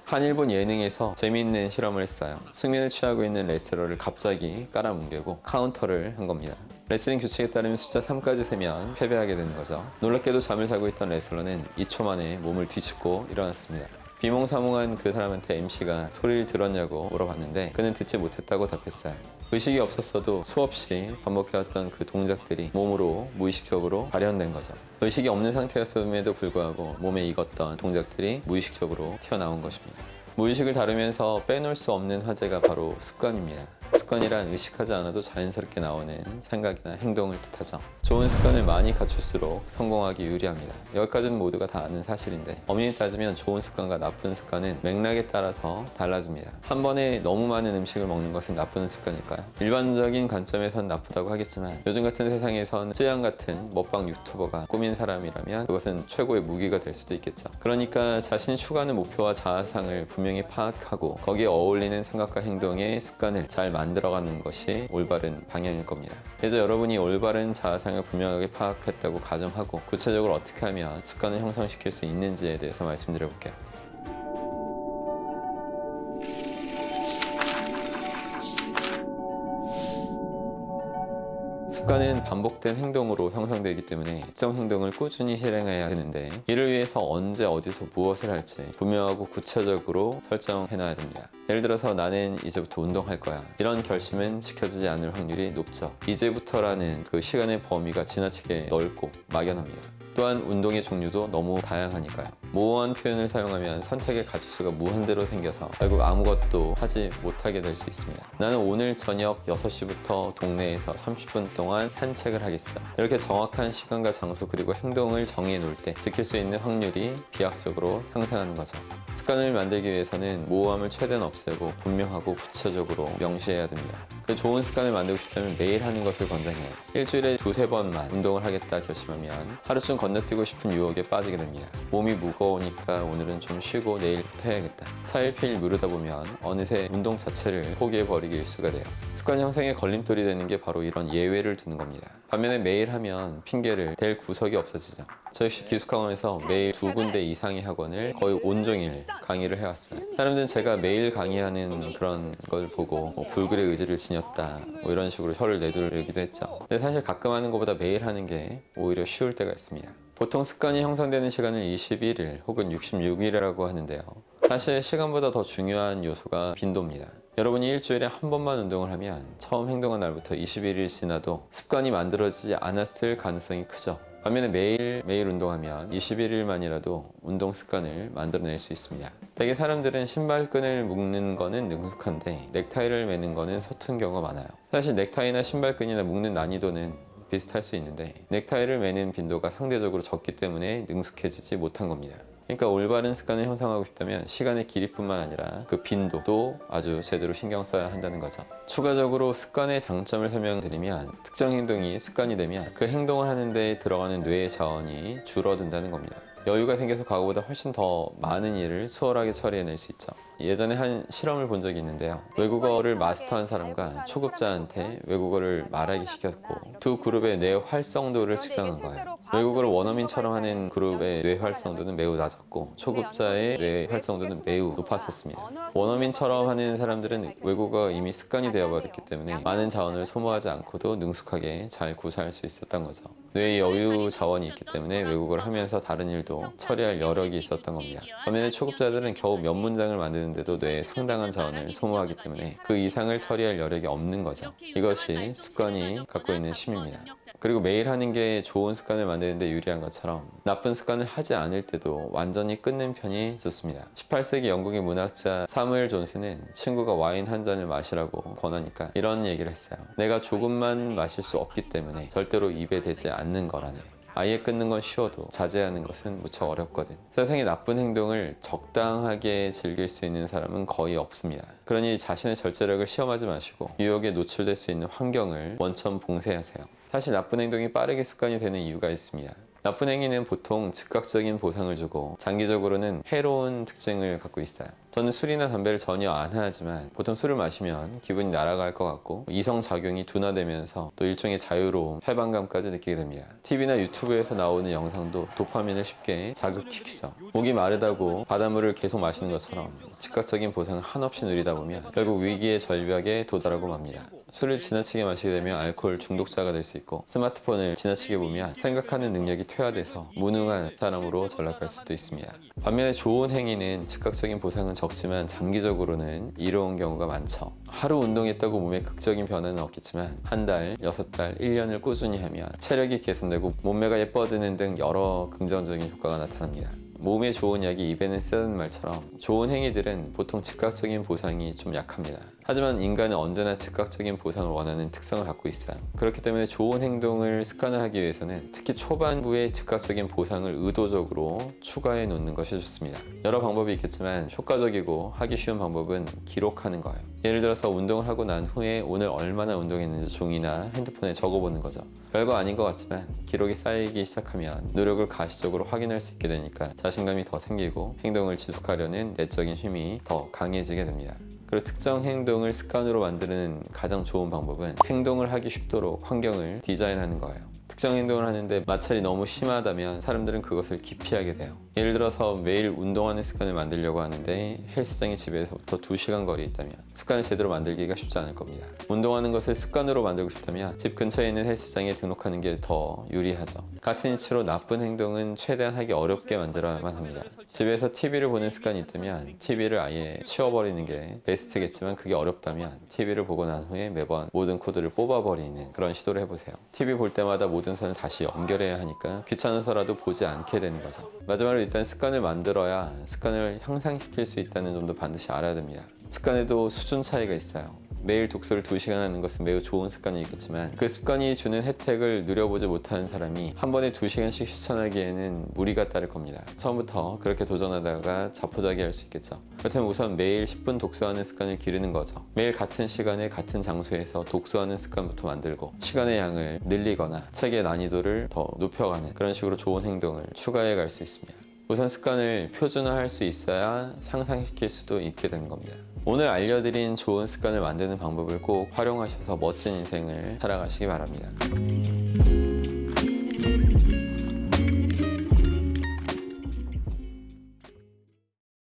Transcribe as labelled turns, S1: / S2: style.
S1: 한 일본 예능에서 재미있는 실험을 했어요. 숙면을 취하고 있는 레슬러를 갑자기 깔아뭉개고 카운터를 한 겁니다. 레슬링 규칙에 따르면 숫자 3까지 세면 패배하게 되는 거죠. 놀랍게도 잠을 자고 있던 레슬러는 2초 만에 몸을 뒤집고 일어났습니다. 비몽사몽한 그 사람한테 MC가 소리를 들었냐고 물어봤는데 그는 듣지 못했다고 답했어요. 의식이 없었어도 수없이 반복해왔던 그 동작들이 몸으로 무의식적으로 발현된 거죠. 의식이 없는 상태였음에도 불구하고 몸에 익었던 동작들이 무의식적으로 튀어나온 것입니다. 무의식을 다루면서 빼놓을 수 없는 화제가 바로 습관입니다. 습관이란 의식하지 않아도 자연스럽게 나오는 생각이나 행동을 뜻하죠. 좋은 습관을 많이 갖출수록 성공하기 유리합니다. 여기까지는 모두가 다 아는 사실인데 엄연히 따지면 좋은 습관과 나쁜 습관은 맥락에 따라서 달라집니다. 한 번에 너무 많은 음식을 먹는 것은 나쁜 습관일까요? 일반적인 관점에선 나쁘다고 하겠지만 요즘 같은 세상에선 쯔양 같은 먹방 유튜버가 꾸민 사람이라면 그것은 최고의 무기가 될 수도 있겠죠. 그러니까 자신이 추구하는 목표와 자아상을 분명히 파악하고 거기에 어울리는 생각과 행동의 습관을 잘 만들어가는 것이 올바른 방향일 겁니다. 그래서 여러분이 올바른 자아상을 분명하게 파악했다고 가정하고 구체적으로 어떻게 하면 습관을 형성시킬 수 있는지에 대해서 말씀드려 볼게요. 습관은 반복된 행동으로 형성되기 때문에 특정 행동을 꾸준히 실행해야 되는데 이를 위해서 언제 어디서 무엇을 할지 분명하고 구체적으로 설정해놔야 됩니다. 예를 들어서 나는 이제부터 운동할 거야. 이런 결심은 지켜지지 않을 확률이 높죠. 이제부터라는 그 시간의 범위가 지나치게 넓고 막연합니다. 또한 운동의 종류도 너무 다양하니까요. 모호한 표현을 사용하면 선택의 가짓수가 무한대로 생겨서 결국 아무것도 하지 못하게 될 수 있습니다. 나는 오늘 저녁 6시부터 동네에서 30분 동안 산책을 하겠어. 이렇게 정확한 시간과 장소 그리고 행동을 정해 놓을 때 지킬 수 있는 확률이 비약적으로 상승하는 거죠. 습관을 만들기 위해서는 모호함을 최대한 없애고 분명하고 구체적으로 명시해야 됩니다. 그 좋은 습관을 만들고 싶다면 매일 하는 것을 권장해요. 일주일에 2~3번만 운동을 하겠다 결심하면 하루쯤 건너뛰고 싶은 유혹에 빠지게 됩니다. 몸이 무거우니까 오늘은 좀 쉬고 내일부터 해야겠다. 차일피일 미루다 보면 어느새 운동 자체를 포기해버리기 일수가 돼요. 습관 형성에 걸림돌이 되는 게 바로 이런 예외를 두는 겁니다. 반면에 매일 하면 핑계를 댈 구석이 없어지죠. 저 역시 기숙학원에서 매일 2군데 이상의 학원을 거의 온종일 강의를 해왔어요. 사람들은 제가 매일 강의하는 그런 걸 보고 불굴의 의지를 지녔다 이런 식으로 혀를 내두르기도 했죠. 근데 사실 가끔 하는 것보다 매일 하는 게 오히려 쉬울 때가 있습니다. 보통 습관이 형성되는 시간을 21일 혹은 66일이라고 하는데요. 사실 시간보다 더 중요한 요소가 빈도입니다. 여러분이 일주일에 한 번만 운동을 하면 처음 행동한 날부터 21일 지나도 습관이 만들어지지 않았을 가능성이 크죠. 반면에 매일 운동하면 21일만이라도 운동 습관을 만들어낼 수 있습니다. 대개 사람들은 신발끈을 묶는 거는 능숙한데 넥타이를 매는 거는 서툰 경우가 많아요. 사실 넥타이나 신발끈이나 묶는 난이도는 비슷할 수 있는데 넥타이를 매는 빈도가 상대적으로 적기 때문에 능숙해지지 못한 겁니다. 그러니까 올바른 습관을 형성하고 싶다면 시간의 길이뿐만 아니라 그 빈도도 아주 제대로 신경 써야 한다는 거죠. 추가적으로 습관의 장점을 설명드리면 특정 행동이 습관이 되면 그 행동을 하는데 들어가는 뇌의 자원이 줄어든다는 겁니다. 여유가 생겨서 과거보다 훨씬 더 많은 일을 수월하게 처리해낼 수 있죠. 예전에 한 실험을 본 적이 있는데요. 외국어를 마스터한 사람과 초급자한테 외국어를 말하기 시켰고 두 그룹의 뇌 활성도를 측정한 거예요. 외국어를 원어민처럼 하는 그룹의 뇌 활성도는 매우 낮았고 초급자의 뇌 활성도는 매우 높았었습니다. 원어민처럼 하는 사람들은 외국어가 이미 습관이 되어버렸기 때문에 많은 자원을 소모하지 않고도 능숙하게 잘 구사할 수 있었던 거죠. 뇌의 여유 자원이 있기 때문에 외국어를 하면서 다른 일도 처리할 여력이 있었던 겁니다. 반면에 초급자들은 겨우 몇 문장을 만드는데도 뇌에 상당한 자원을 소모하기 때문에 그 이상을 처리할 여력이 없는 거죠. 이것이 습관이 갖고 있는 힘입니다. 그리고 매일 하는 게 좋은 습관을 만드는데 유리한 것처럼 나쁜 습관을 하지 않을 때도 완전히 끊는 편이 좋습니다. 18세기 영국의 문학자 사무엘 존스는 친구가 와인 한 잔을 마시라고 권하니까 이런 얘기를 했어요. 내가 조금만 마실 수 없기 때문에 절대로 입에 대지 않는 거라네. 아예 끊는 건 쉬워도 자제하는 것은 무척 어렵거든. 세상의 나쁜 행동을 적당하게 즐길 수 있는 사람은 거의 없습니다. 그러니 자신의 절제력을 시험하지 마시고 유혹에 노출될 수 있는 환경을 원천 봉쇄하세요. 사실 나쁜 행동이 빠르게 습관이 되는 이유가 있습니다. 나쁜 행위는 보통 즉각적인 보상을 주고 장기적으로는 해로운 특징을 갖고 있어요. 저는 술이나 담배를 전혀 안 하지만 보통 술을 마시면 기분이 날아갈 것 같고 이성 작용이 둔화되면서 또 일종의 자유로움, 해방감까지 느끼게 됩니다. TV나 유튜브에서 나오는 영상도 도파민을 쉽게 자극시키죠. 목이 마르다고 바닷물을 계속 마시는 것처럼 즉각적인 보상을 한없이 누리다 보면 결국 위기의 절벽에 도달하고 맙니다. 술을 지나치게 마시게 되면 알코올 중독자가 될 수 있고 스마트폰을 지나치게 보면 생각하는 능력이 퇴화돼서 무능한 사람으로 전락할 수도 있습니다. 반면에 좋은 행위는 즉각적인 보상은 적지만 장기적으로는 이로운 경우가 많죠. 하루 운동했다고 몸에 극적인 변화는 없겠지만 한 달, 6달, 1년을 꾸준히 하면 체력이 개선되고 몸매가 예뻐지는 등 여러 긍정적인 효과가 나타납니다. 몸에 좋은 약이 입에는 쓰다는 말처럼 좋은 행위들은 보통 즉각적인 보상이 좀 약합니다. 하지만 인간은 언제나 즉각적인 보상을 원하는 특성을 갖고 있어요. 그렇기 때문에 좋은 행동을 습관화하기 위해서는 특히 초반부에 즉각적인 보상을 의도적으로 추가해 놓는 것이 좋습니다. 여러 방법이 있겠지만 효과적이고 하기 쉬운 방법은 기록하는 거예요. 예를 들어서 운동을 하고 난 후에 오늘 얼마나 운동했는지 종이나 핸드폰에 적어보는 거죠. 별거 아닌 것 같지만 기록이 쌓이기 시작하면 노력을 가시적으로 확인할 수 있게 되니까 자신감이 더 생기고 행동을 지속하려는 내적인 힘이 더 강해지게 됩니다. 그리고 특정 행동을 습관으로 만드는 가장 좋은 방법은 행동을 하기 쉽도록 환경을 디자인하는 거예요. 특정 행동을 하는데 마찰이 너무 심하다면 사람들은 그것을 기피하게 돼요. 예를 들어서 매일 운동하는 습관을 만들려고 하는데 헬스장이 집에서부터 2시간 거리에 있다면 습관을 제대로 만들기가 쉽지 않을 겁니다. 운동하는 것을 습관으로 만들고 싶다면 집 근처에 있는 헬스장에 등록하는 게 더 유리하죠. 같은 이치로 나쁜 행동은 최대한 하기 어렵게 만들어야만 합니다. 집에서 TV를 보는 습관이 있다면 TV를 아예 치워버리는 게 베스트겠지만 그게 어렵다면 TV를 보고 난 후에 매번 모든 코드를 뽑아버리는 그런 시도를 해보세요. TV 볼 때마다 모든 선을 다시 연결해야 하니까 귀찮아서라도 보지 않게 되는 거죠. 마지막으로 일단 습관을 만들어야 습관을 향상시킬 수 있다는 점도 반드시 알아야 됩니다. 습관에도 수준 차이가 있어요. 매일 독서를 2시간 하는 것은 매우 좋은 습관이겠지만 그 습관이 주는 혜택을 누려보지 못하는 사람이 한 번에 2시간씩 실천하기에는 무리가 따를 겁니다. 처음부터 그렇게 도전하다가 자포자기할 수 있겠죠. 그렇다면 우선 매일 10분 독서하는 습관을 기르는 거죠. 매일 같은 시간에 같은 장소에서 독서하는 습관부터 만들고 시간의 양을 늘리거나 책의 난이도를 더 높여가는 그런 식으로 좋은 행동을 추가해 갈 수 있습니다. 우선 습관을 표준화할 수 있어야 향상시킬 수도 있게 되는 겁니다. 오늘 알려드린 좋은 습관을 만드는 방법을 꼭 활용하셔서 멋진 인생을 살아가시기 바랍니다.